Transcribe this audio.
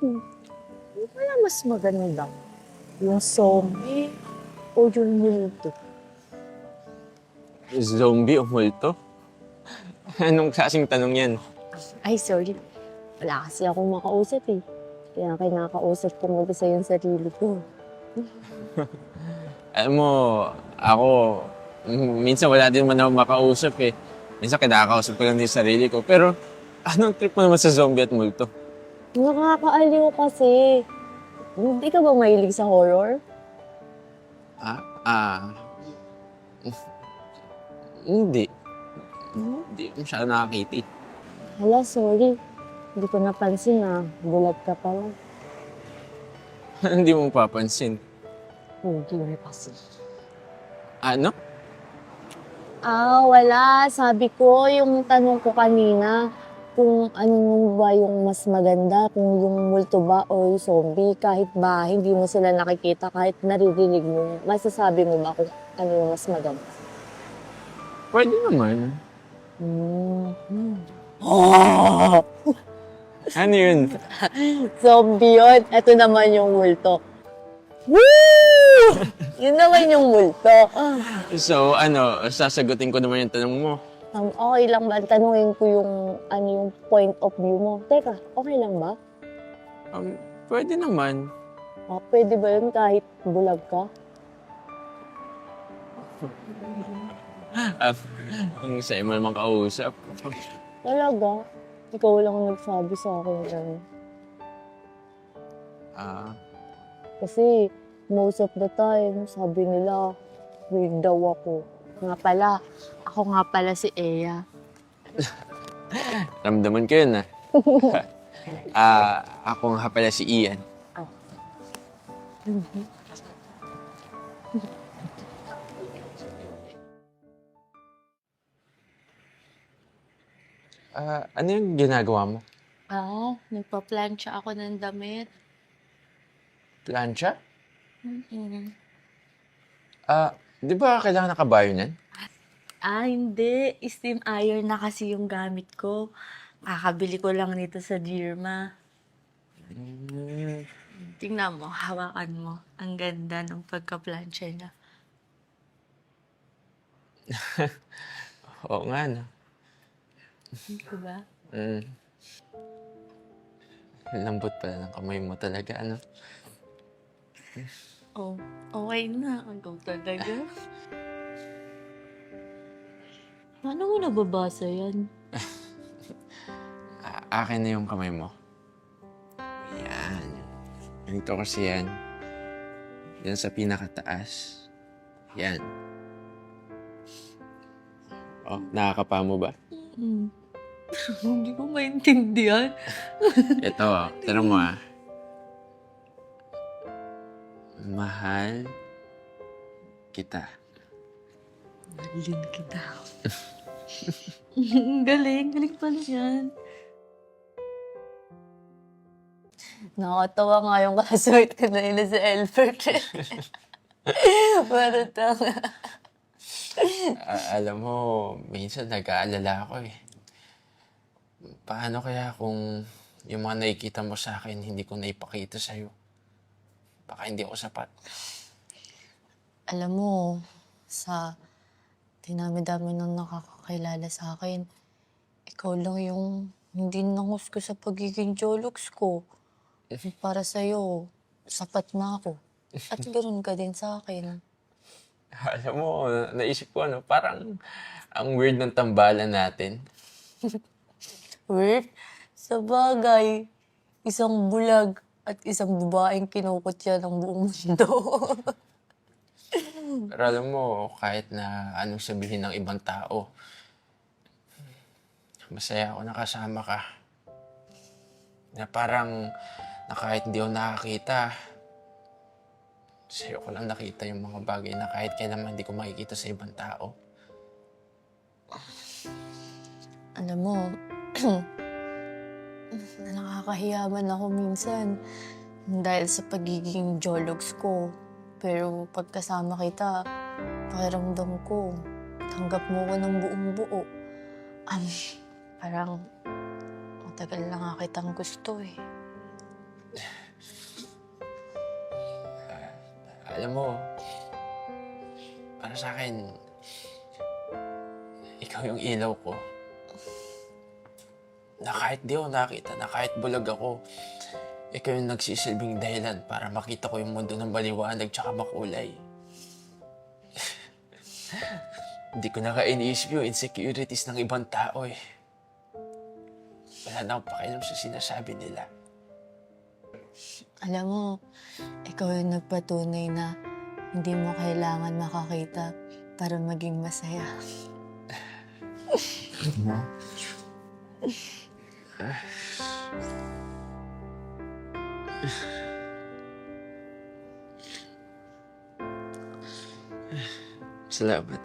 Ano kaya mas maganda? Yung zombie o yung multo? Zombie o multo? Anong klaseng tanong yan? Ay, sorry. Wala kasi akong makausap eh. Kaya kinakausap ko mag-isa yung sarili ko. Alam mo, ako, minsan wala din man ako makausap eh. Minsan kinakausap ko lang din yung sarili ko. Pero, anong trip mo naman sa zombie at multo? Nakakaaliw kasi. Hindi ka ba mahilig sa horror? Ah, ah, hindi. Hindi ko masyado nakakita eh. Hala, sorry. Hindi ko napansin na bulag ka pala. Hindi mo papansin. Hindi mo kasi. Ano? Wala. Sabi ko, yung tanong ko kanina, kung ano ba yung mas maganda, kung yung multo ba o yung zombie, kahit ba hindi mo sila nakikita, kahit naririnig mo, masasabi mo ba kung ano yung mas maganda? Pwede naman. Oh! Ano yun? Zombie yun. Ito naman yung multo. Woo! Yun naman yung multo. So, ano, sasagutin ko naman yung tanong mo. Okay lang ba? Tanungin ko yung, ano yung point of view mo. Teka, okay lang ba? Pwede naman. Pwede ba yun kahit bulag ka? Ang sa'yo mo naman kausap. Talaga? Ikaw lang ang nagsabi sa akin yan. Kasi most of the time, sabi nila, weird daw ako. Nga pala, ako nga pala si Eya. Ramdaman ko yun, ako nga pala si Ian. Ano yung ginagawa mo? Nagpa-plancha ako ng damit. Plancha? Mm-hmm. Di ba kailangan nakabayo niyan? Hindi. Steam iron na kasi yung gamit ko. Kakabili ko lang nito sa Dirma. Tingnan mo, hawakan mo. Ang ganda ng pagka-plancha niya. Oo nga, no? Diba? Lambot pala ng kamay mo talaga, ano? Oh, okay na. Ikaw talaga. Paano mo nababasa yan? Akin na yung kamay mo. Yan. Ganito kasi yan. Yan sa pinakataas. Yan. Oh, nakakapa mo ba? Hindi ko maintindihan. Ito, tanong mo Mahal kita. Mahalin kita. Galing pala yan. Nakakatawa nga yung classmate ko na yun sa Elbert. Parang Alam mo, minsan nag-aalala ako eh. Paano kaya kung yung mga nakikita mo sa akin, hindi ko naipakita sa'yo? Baka hindi ako sapat. Alam mo, sa dinami-dami nang nakakakilala sa akin, ikaw lang yung hindi nanghusga sa pagiging jologs ko. Para sa'yo, sapat na ako. At ganoon ka din sa akin. Alam mo, naisip ko parang ang weird ng tambalan natin. Weird? Sa bagay, isang bulag at isang babaeng kinukutya ng buong mundo. Pero alam mo, kahit na anong sabihin ng ibang tao, masaya ako nakasama ka. Na parang na kahit hindi ako nakakita, sa'yo ko lang nakita yung mga bagay na kahit kailanman hindi ko makikita sa ibang tao. Alam mo, nakakahiyaman ako minsan dahil sa pagiging jologs ko. Pero pagkasama kita, pakiramdam ko, tanggap mo ko ng buong buo. Parang matagal na nga kitang gusto eh. Alam mo, para sa akin, ikaw yung ilaw ko. Na kahit di ako nakita, na kahit bulag ako, ikaw yung nagsisilbing dahilan para makita ko yung mundo ng maliwanag tsaka makulay. Hindi ko na iniisip yung insecurities ng ibang tao eh. Wala na akong pakialam sa sinasabi nila. Alam mo, ikaw yung nagpatunay na hindi mo kailangan makakita para maging masaya. Salamat.